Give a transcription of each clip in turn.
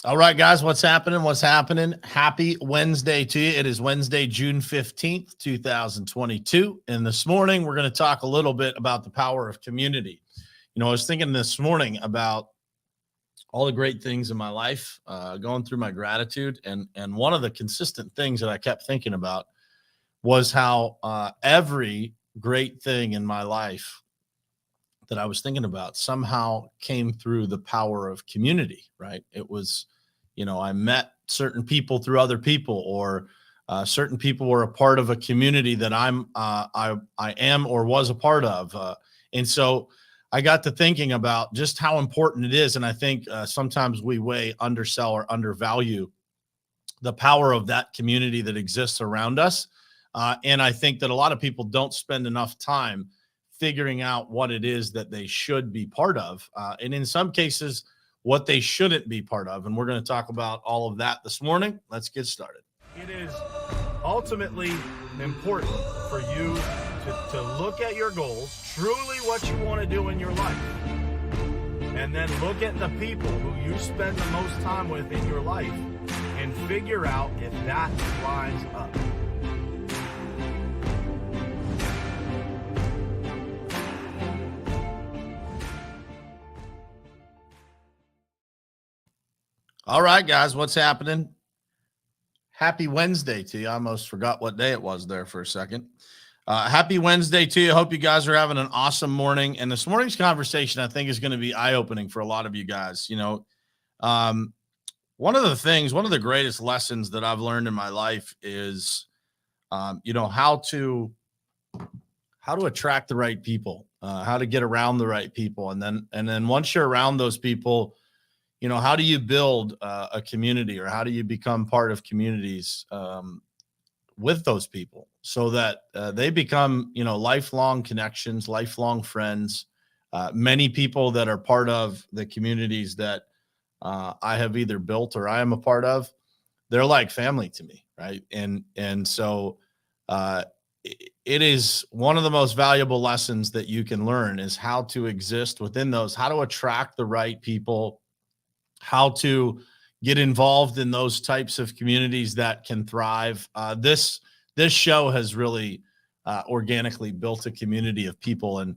All right, guys, what's happening? What's happening? Happy Wednesday to you. It is Wednesday, June 15th, 2022. And this morning, we're going to talk a little bit about the power of community. I was thinking this morning about all the great things in my life, going through my gratitude. And one of the consistent things that I kept thinking about was how every great thing in my life that I was thinking about somehow came through the power of community, right? It was, I met certain people through other people, or certain people were a part of a community that I am or was a part of, and so I got to thinking about just how important it is, and I think sometimes we undersell or undervalue the power of that community that exists around us, and I think that a lot of people don't spend enough time figuring out what it is that they should be part of, and in some cases, what they shouldn't be part of. And we're going to talk about all of that this morning. Let's get started. It is ultimately important for you to look at your goals, truly what you want to do in your life, and then look at the people who you spend the most time with in your life and figure out if that lines up. All right, guys, what's happening? Happy Wednesday to you. I almost forgot what day it was there for a second. Happy Wednesday to you. Hope you guys are having an awesome morning. And this morning's conversation, I think, is going to be eye-opening for a lot of you guys. One of the greatest lessons that I've learned in my life is, how to attract the right people, how to get around the right people. And then once you're around those people, how do you build a community, or how do you become part of communities with those people so that they become, lifelong connections, lifelong friends. Many people that are part of the communities that I have either built or I am a part of, they're like family to me, right? And so it is one of the most valuable lessons that you can learn is how to exist within those, how to attract the right people, how to get involved in those types of communities that can thrive. This show has really organically built a community of people. And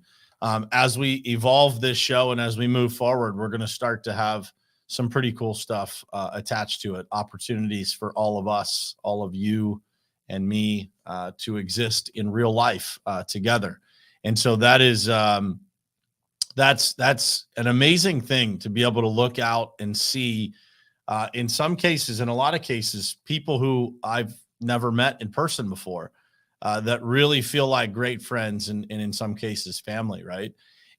as we evolve this show and as we move forward, we're going to start to have some pretty cool stuff attached to it, opportunities for all of us, all of you and me to exist in real life together. And so that is that's an amazing thing to be able to look out and see, in some cases, in a lot of cases, people who I've never met in person before, that really feel like great friends, and in some cases family, right?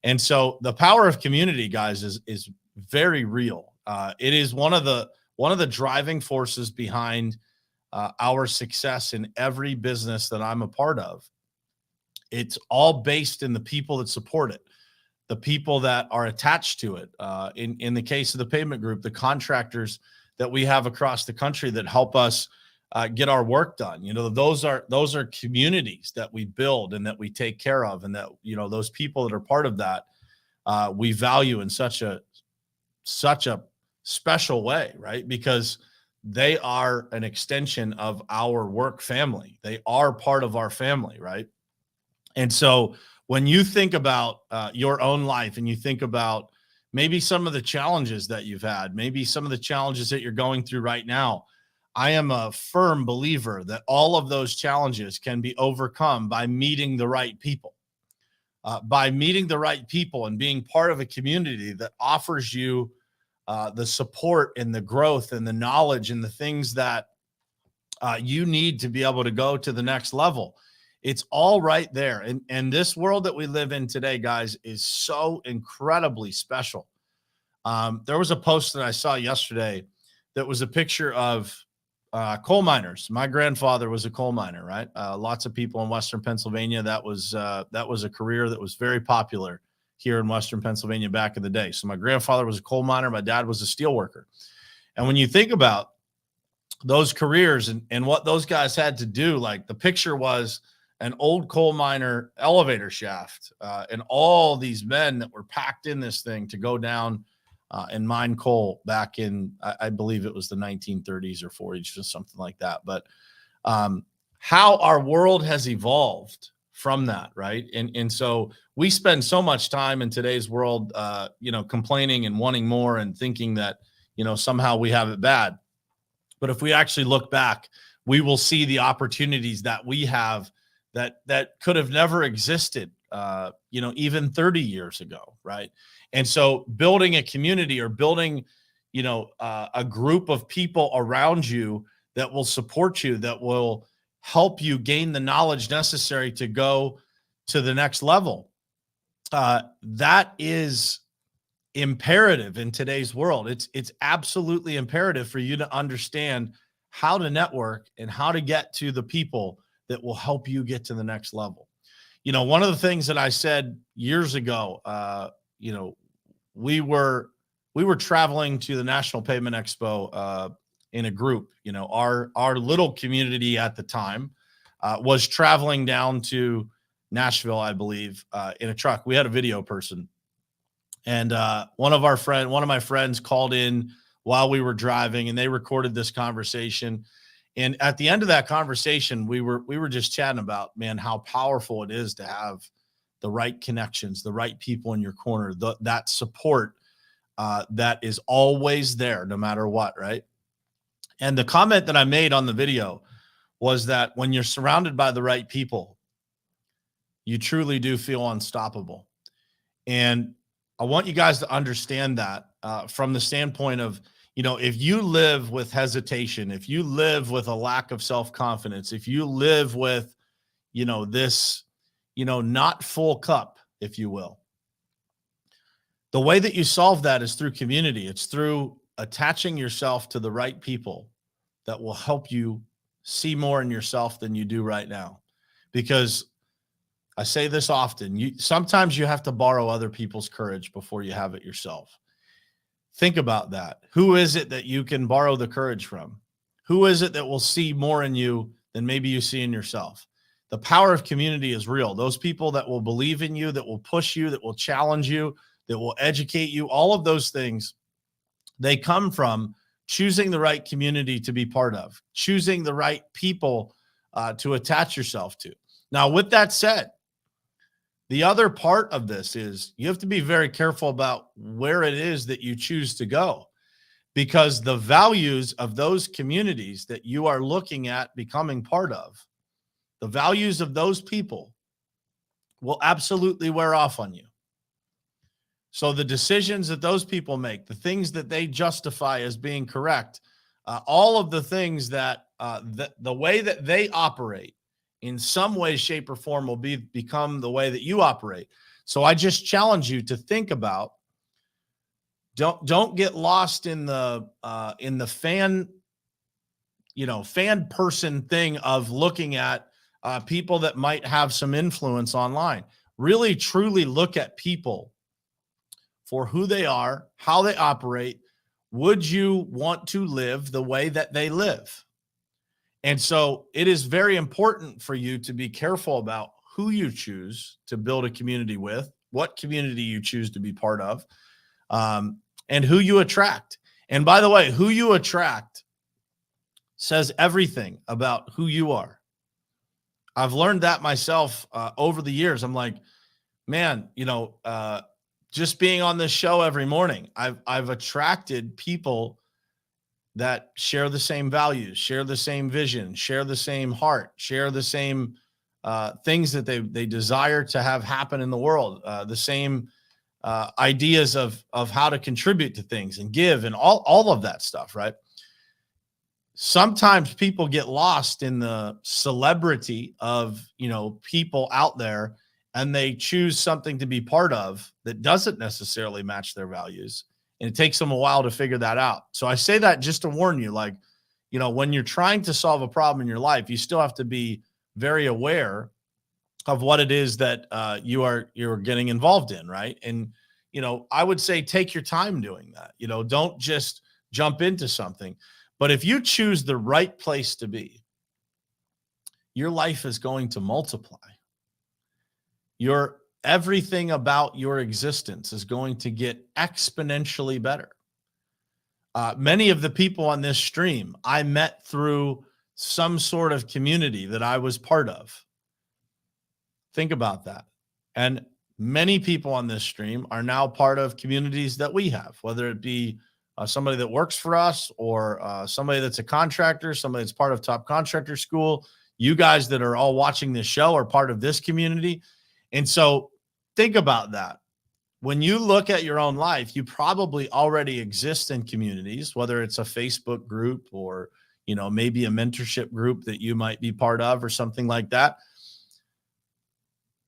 And so the power of community, guys, is very real. It is one of the driving forces behind our success in every business that I'm a part of. It's all based in the people that support it, the people that are attached to it. In the case of the Pavement Group, the contractors that we have across the country that help us get our work done. Those are communities that we build and that we take care of, and that those people that are part of that we value in such a special way, right? Because they are an extension of our work family. They are part of our family, right? And so when you think about your own life, and you think about maybe some of the challenges that you've had, maybe some of the challenges that you're going through right now, I am a firm believer that all of those challenges can be overcome by meeting the right people, and being part of a community that offers you the support and the growth and the knowledge and the things that you need to be able to go to the next level. It's all right there. And this world that we live in today, guys, is so incredibly special. There was a post that I saw yesterday that was a picture of coal miners. My grandfather was a coal miner, right? Lots of people in Western Pennsylvania, that was a career that was very popular here in Western Pennsylvania back in the day. So my grandfather was a coal miner. My dad was a steel worker. And when you think about those careers and what those guys had to do, like the picture was an old coal miner elevator shaft, and all these men that were packed in this thing to go down and mine coal back in, I believe it was the 1930s or 40s, just something like that. But how our world has evolved from that, right? And so we spend so much time in today's world, complaining and wanting more and thinking that, somehow we have it bad. But if we actually look back, we will see the opportunities that we have that could have never existed, even 30 years ago, right? And so building a community or building, a group of people around you that will support you, that will help you gain the knowledge necessary to go to the next level. That is imperative in today's world. It's absolutely imperative for you to understand how to network and how to get to the people that will help you get to the next level. One of the things that I said years ago, we were traveling to the National Pavement Expo in a group. Our little community at the time was traveling down to Nashville, I believe, in a truck. We had a video person, and one of my friends called in while we were driving, and they recorded this conversation. And at the end of that conversation, we were just chatting about, man, how powerful it is to have the right connections, the right people in your corner, that support that is always there, no matter what, right? And the comment that I made on the video was that when you're surrounded by the right people, you truly do feel unstoppable. And I want you guys to understand that from the standpoint of, if you live with hesitation, if you live with a lack of self-confidence, if you live with, this, not full cup, if you will, the way that you solve that is through community. It's through attaching yourself to the right people that will help you see more in yourself than you do right now. Because I say this often, sometimes you have to borrow other people's courage before you have it yourself. Think about that. Who is it that you can borrow the courage from? Who is it that will see more in you than maybe you see in yourself? The power of community is real. Those people that will believe in you, that will push you, that will challenge you, that will educate you, all of those things, they come from choosing the right community to be part of, choosing the right people to attach yourself to. Now, with that said, the other part of this is you have to be very careful about where it is that you choose to go, because the values of those communities that you are looking at becoming part of, the values of those people will absolutely wear off on you. So the decisions that those people make, the things that they justify as being correct, all of the things that the way that they operate in some way, shape, or form will become the way that you operate. So I just challenge you to think about, don't get lost in the fan person thing of looking at people that might have some influence online. Really, truly look at people for who they are, how they operate. Would you want to live the way that they live? And so it is very important for you to be careful about who you choose to build a community with, what community you choose to be part of, and who you attract. And by the way, who you attract says everything about who you are. I've learned that myself over the years. I'm like, man, just being on this show every morning, I've attracted people that share the same values, share the same vision, share the same heart, share the same things that they desire to have happen in the world, the same ideas of how to contribute to things and give and all of that stuff, right? Sometimes people get lost in the celebrity of, people out there, and they choose something to be part of that doesn't necessarily match their values. And it takes them a while to figure that out. So I say that just to warn you, when you're trying to solve a problem in your life, you still have to be very aware of what it is that you're getting involved in, right? And, I would say take your time doing that. Don't just jump into something. But if you choose the right place to be, your life is going to multiply. Your everything about your existence is going to get exponentially better. Many of the people on this stream I met through some sort of community that I was part of. Think about that. And many people on this stream are now part of communities that we have, whether it be somebody that works for us or somebody that's a contractor, somebody that's part of Top Contractor School. You guys that are all watching this show are part of this community. And so think about that. When you look at your own life, you probably already exist in communities, whether it's a Facebook group or, maybe a mentorship group that you might be part of or something like that.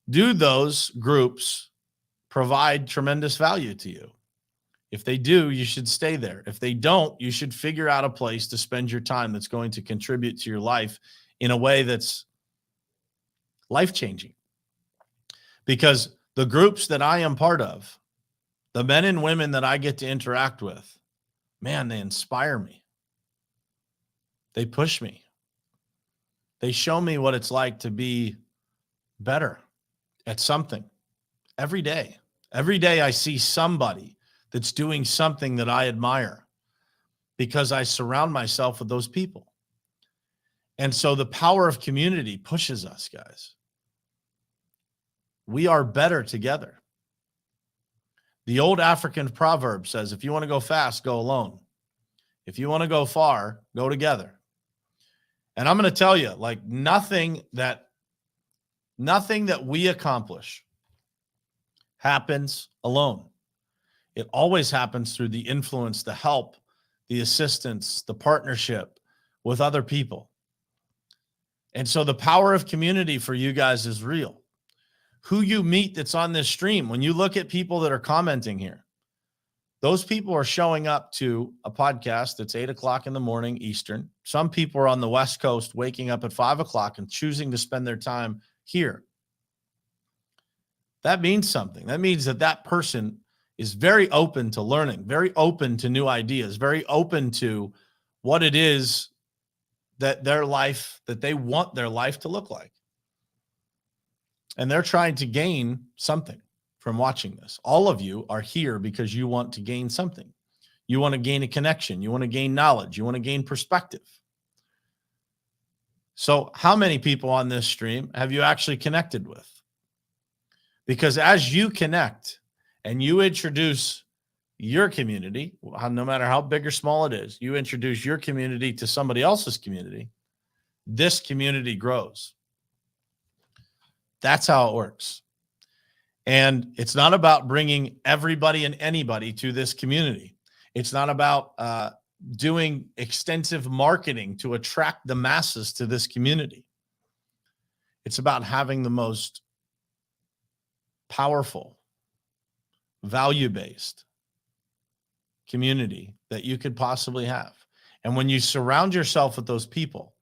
Do those groups provide tremendous value to you? If they do, you should stay there. If they don't, you should figure out a place to spend your time that's going to contribute to your life in a way that's life-changing. Because the groups that I am part of, the men and women that I get to interact with, man, they inspire me. They push me. They show me what it's like to be better at something every day. Every day I see somebody that's doing something that I admire because I surround myself with those people. And so the power of community pushes us, guys. We are better together. The old African proverb says, if you want to go fast, go alone. If you want to go far, go together. And I'm going to tell you, like nothing that we accomplish happens alone. It always happens through the influence, the help, the assistance, the partnership with other people. And so the power of community for you guys is real. Who you meet that's on this stream, when you look at people that are commenting here, those people are showing up to a podcast that's 8 o'clock in the morning Eastern. Some people are on the West Coast waking up at 5 o'clock and choosing to spend their time here. That means something. That means that person is very open to learning, very open to new ideas, very open to what it is that they want their life to look like. And they're trying to gain something from watching this. All of you are here because you want to gain something. You want to gain a connection. You want to gain knowledge. You want to gain perspective. So how many people on this stream have you actually connected with? Because as you connect and you introduce your community, no matter how big or small it is, you introduce your community to somebody else's community, this community grows. That's how it works. And it's not about bringing everybody and anybody to this community. It's not about doing extensive marketing to attract the masses to this community. It's about having the most powerful, value-based community that you could possibly have. And when you surround yourself with those people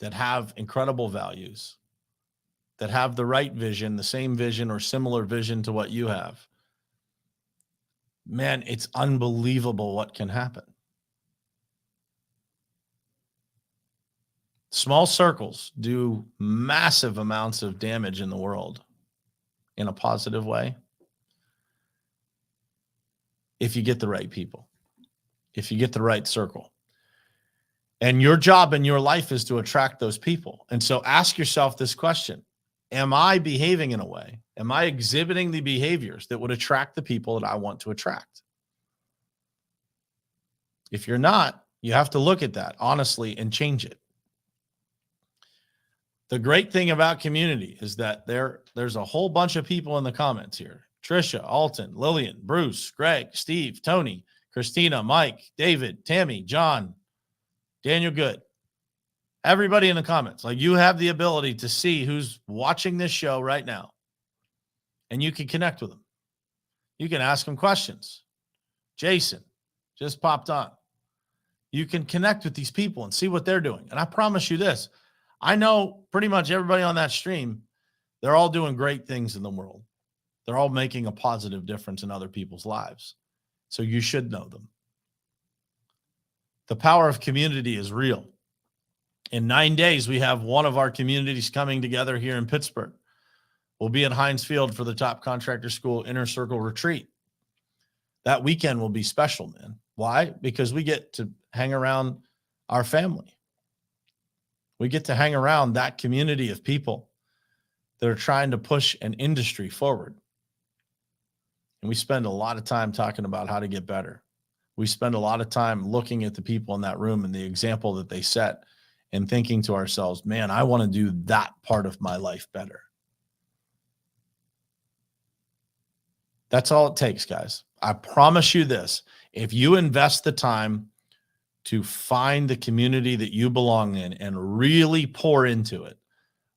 that have incredible values, that have the right vision, the same vision or similar vision to what you have, man, it's unbelievable what can happen. Small circles do massive amounts of damage in the world in a positive way if you get the right people, if you get the right circle. And your job in your life is to attract those people. And so ask yourself this question: am I behaving in a way? Am I exhibiting the behaviors that would attract the people that I want to attract? If you're not, you have to look at that honestly and change it. The great thing about community is that there's a whole bunch of people in the comments here. Trisha, Alton, Lillian, Bruce, Greg, Steve, Tony, Christina, Mike, David, Tammy, John, Daniel Good. Everybody in the comments. Like, you have the ability to see who's watching this show right now, and you can connect with them. You can ask them questions. Jason just popped on. You can connect with these people and see what they're doing. And I promise you this, I know pretty much everybody on that stream, they're all doing great things in the world. They're all making a positive difference in other people's lives. So you should know them. The power of community is real. In 9 days, we have one of our communities coming together here in Pittsburgh. We'll be in Heinz Field for the Top Contractor School Inner Circle Retreat. That weekend will be special, man. Why? Because we get to hang around our family. We get to hang around that community of people that are trying to push an industry forward. And we spend a lot of time talking about how to get better. We spend a lot of time looking at the people in that room and the example that they set and thinking to ourselves, man, I want to do that part of my life better. That's all it takes, guys. I promise you this. If you invest the time to find the community that you belong in and really pour into it,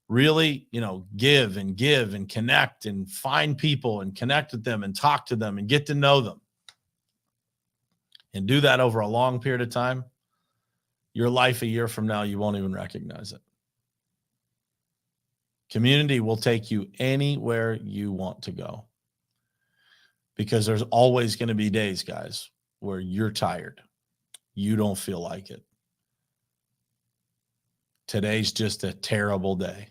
really, give and connect and find people and connect with them and talk to them and get to know them, and do that over a long period of time, your life a year from now, you won't even recognize it. Community will take you anywhere you want to go, because there's always going to be days, guys, where you're tired. You don't feel like it. Today's just a terrible day.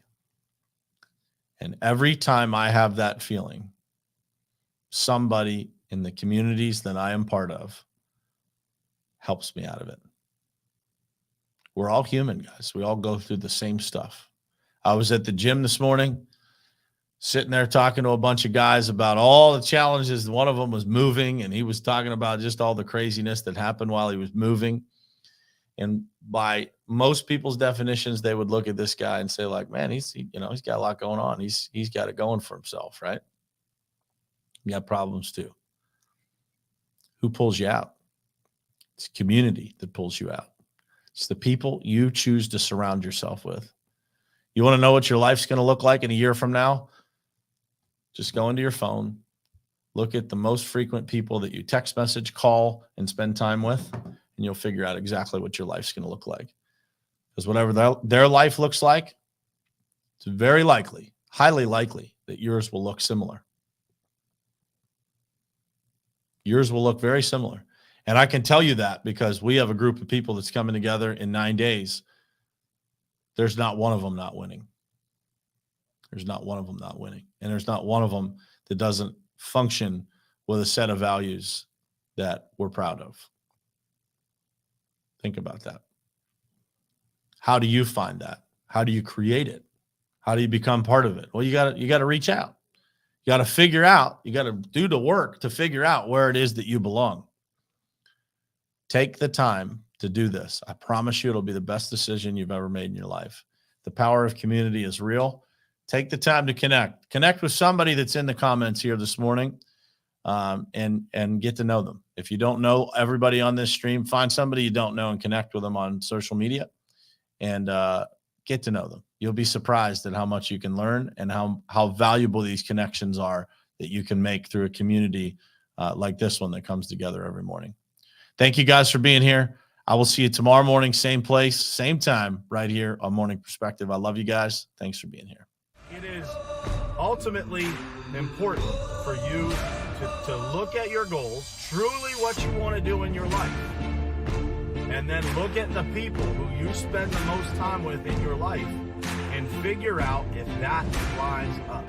And every time I have that feeling, somebody in the communities that I am part of helps me out of it. We're all human, guys. We all go through the same stuff. I was at the gym this morning, sitting there talking to a bunch of guys about all the challenges. One of them was moving, and he was talking about just all the craziness that happened while he was moving. And by most people's definitions, they would look at this guy and say, like, man, he's got a lot going on. He's got it going for himself, right? You got problems too. Who pulls you out? It's community that pulls you out. It's the people you choose to surround yourself with. You want to know what your life's going to look like in a year from now? Just go into your phone, look at the most frequent people that you text message, call, and spend time with, and you'll figure out exactly what your life's going to look like. Because whatever their life looks like, it's very likely, highly likely, that yours will look similar. Yours will look very similar. And I can tell you that because we have a group of people that's coming together in 9 days. There's not one of them not winning. There's not one of them not winning. And there's not one of them that doesn't function with a set of values that we're proud of. Think about that. How do you find that? How do you create it? How do you become part of it? Well, you got to reach out. You got to figure out, you got to do the work to figure out where it is that you belong. Take the time to do this. I promise you it'll be the best decision you've ever made in your life. The power of community is real. Take the time to connect. Connect with somebody that's in the comments here this morning, and get to know them. If you don't know everybody on this stream, find somebody you don't know and connect with them on social media, and get to know them. You'll be surprised at how much you can learn and how valuable these connections are that you can make through a community like this one that comes together every morning. Thank you guys for being here. I will see you tomorrow morning, same place, same time, right here on Morning Perspective. I love you guys. Thanks for being here. It is ultimately important for you to look at your goals, truly what you want to do in your life, and then look at the people who you spend the most time with in your life and figure out if that lines up.